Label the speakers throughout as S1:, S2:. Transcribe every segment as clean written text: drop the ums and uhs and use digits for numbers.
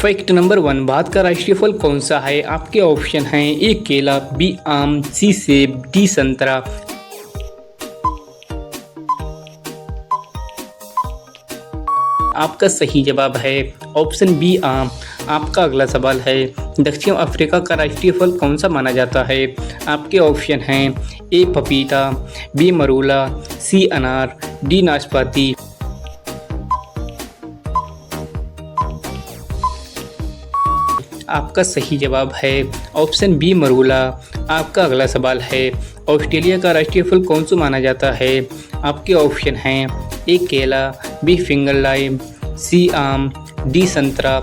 S1: Fact number 1, Bharat का राष्ट्रीय फल कौन सा है? आपके ऑप्शन हैं ए केला, बी आम, सी सेब, डी संतरा। आपका सही जवाब है ऑप्शन बी आम। आपका अगला सवाल है, दक्षिण अफ्रीका का राष्ट्रीय फल कौन सा माना जाता है? आपके ऑप्शन हैं ए पपीता, बी मरूला, सी अनार, डी नाशपाती। आपका सही जवाब है ऑप्शन बी मरूला। आपका अगला सवाल है, ऑस्ट्रेलिया का राष्ट्रीय फल कौन सा माना जाता है? आपके ऑप्शन हैं ए केला, बी फिंगर लाइम, सी आम, डी संतरा।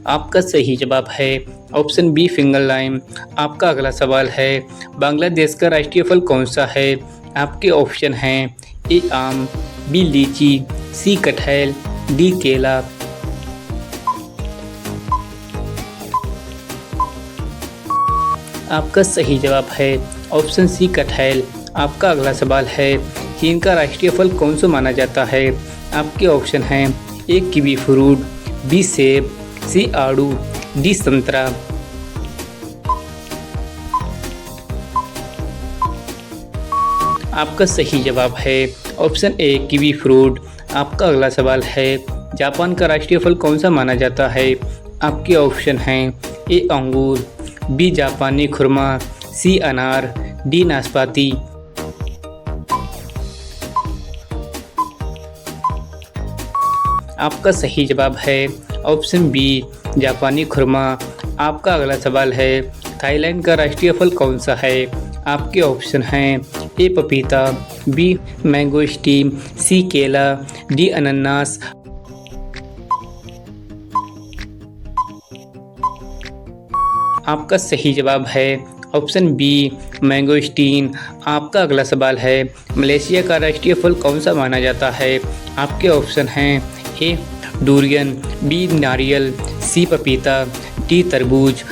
S1: आपका सही जवाब है ऑप्शन बी फिंगर लाइम। आपका अगला सवाल है, बांग्लादेश का राष्ट्रीय फल कौन सा है? आपके ऑप्शन हैं ए आम, बी लीची, सी कटहल, डी केला। आपका सही जवाब है ऑप्शन सी कटहल। आपका अगला सवाल है, चीन का राष्ट्रीय फल कौन सा माना जाता है? आपके ऑप्शन हैं ए कीवी फ्रूट, बी सेब, सी आड़ू, डी संतरा। आपका सही जवाब है ऑप्शन ए कीवी फ्रूट। आपका अगला सवाल है, जापान का राष्ट्रीय फल कौन सा माना जाता है? आपके ऑप्शन हैं ए अंगूर, बी जापानी खुरमा, सी अनार, डी नाशपाती। आपका सही जवाब है ऑप्शन बी जापानी खुरमा। आपका अगला सवाल है, थाईलैंड का राष्ट्रीय फल कौन सा है? आपके ऑप्शन हैं ए पपीता, बी मैंगोस्टीन, सी केला, डी अनानास। आपका सही जवाब है ऑप्शन बी मैंगोस्टीन। आपका अगला सवाल है, मलेशिया का राष्ट्रीय फल कौन सा माना जाता है? आपके ऑप्शन हैं ए डूरियन, बी नारियल, सी पपीता, डी तरबूज।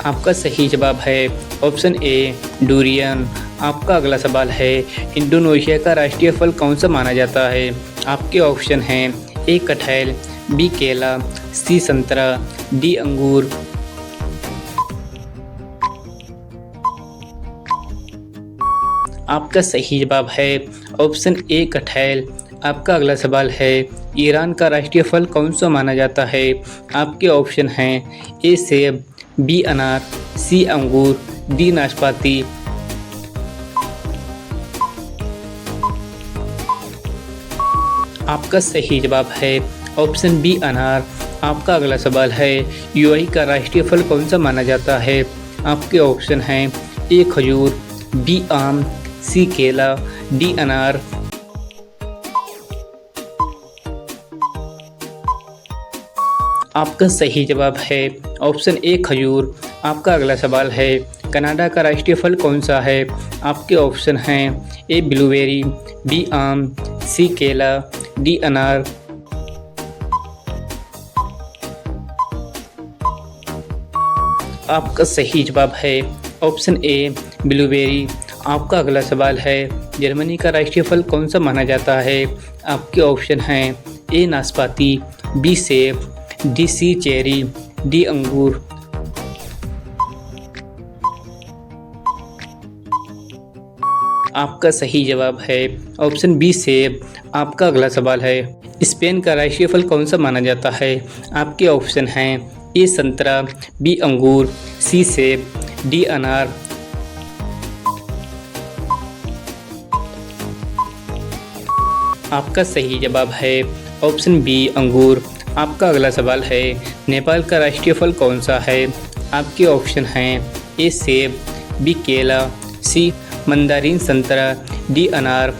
S1: आपका सही जवाब है ऑप्शन ए डूरियन। आपका अगला सवाल है, इंडोनेशिया का राष्ट्रीय फल कौन सा माना जाता है? आपके ऑप्शन हैं ए कटहल, बी केला, सी संतरा, डी अंगूर। आपका सही जवाब है ऑप्शन ए कटहल। आपका अगला सवाल है, ईरान का राष्ट्रीय फल कौन सा माना जाता है? आपके ऑप्शन हैं ए सेब, बी अनार, सी अंगूर, डी नाशपाती। आपका सही जवाब है ऑप्शन बी अनार। आपका अगला सवाल है, यूएई का राष्ट्रीय फल कौन सा माना जाता है? आपके ऑप्शन हैं ए खजूर, बी आम, सी केला, डी अनार। आपका सही जवाब है ऑप्शन ए खजूर। आपका अगला सवाल है, कनाडा का राष्ट्रीय फल कौन सा है? आपके ऑप्शन हैं ए ब्लूबेरी, बी आम, सी केला, डी अनार। आपका सही जवाब है ऑप्शन ए ब्लूबेरी। आपका अगला सवाल है, जर्मनी का राष्ट्रीय फल कौन सा माना जाता है? आपके ऑप्शन हैं ए नाशपाती, बी सेब, डी सी चेरी, डी अंगूर। आपका सही जवाब है ऑप्शन बी सेब। आपका अगला सवाल है, स्पेन का राष्ट्रीय फल कौन सा माना जाता है? आपके ऑप्शन हैं ए संतरा, बी अंगूर, सी सेब, डी अनार। आपका सही जवाब है ऑप्शन बी अंगूर। आपका अगला सवाल है, नेपाल का राष्ट्रीय फल कौन सा है? आपके ऑप्शन हैं ए सेब, बी केला, सी मंदारिन संतरा, डी अनार।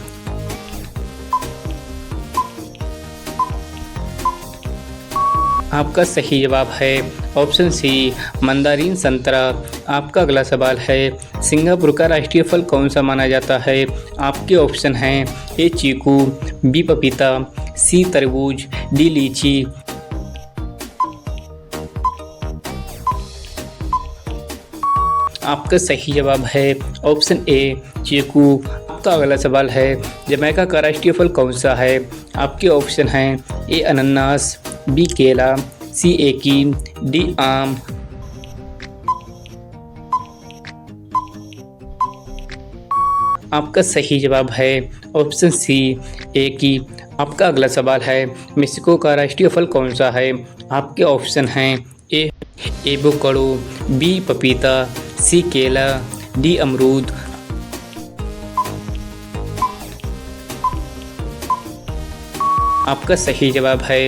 S1: आपका सही जवाब है ऑप्शन सी मंदारिन संतरा। आपका अगला सवाल है, सिंगापुर का राष्ट्रीय फल कौन सा माना जाता है? आपके ऑप्शन हैं ए चीकू, बी पपीता, सी तरबूज, डी लीची। आपका सही जवाब है ऑप्शन ए चीकू। आपका अगला सवाल है जमैका का राष्ट्रीय फल कौन सा है? आपके ऑप्शन हैं ए अनानास, बी केला, सी एकी, डी आम। आपका सही जवाब है ऑप्शन सी एकी। आपका अगला सवाल है मेक्सिको का राष्ट्रीय फल कौन सा है? आपके ऑप्शन हैं ए एवोकाडो, बी पपीता, सी केला, डी अमरूद। आपका सही जवाब है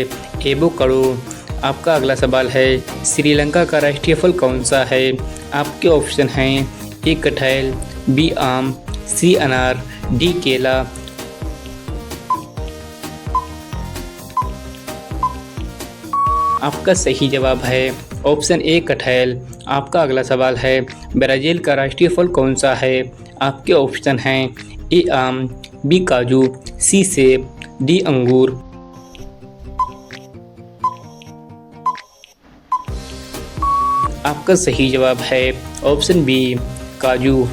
S1: एवोकाडो। आपका अगला सवाल है श्रीलंका का राष्ट्रीय फल कौन सा है? आपके ऑप्शन हैं ए कटहल, बी आम, सी अनार, डी केला। आपका सही जवाब है ऑप्शन ए कटहल। आपका अगला सवाल है ब्राज़ील का राष्ट्रीय फल कौन सा है? आपके ऑप्शन हैं ए आम, बी काजू, सी सेब, डी अंगूर। आपका सही जवाब है ऑप्शन बी काजू।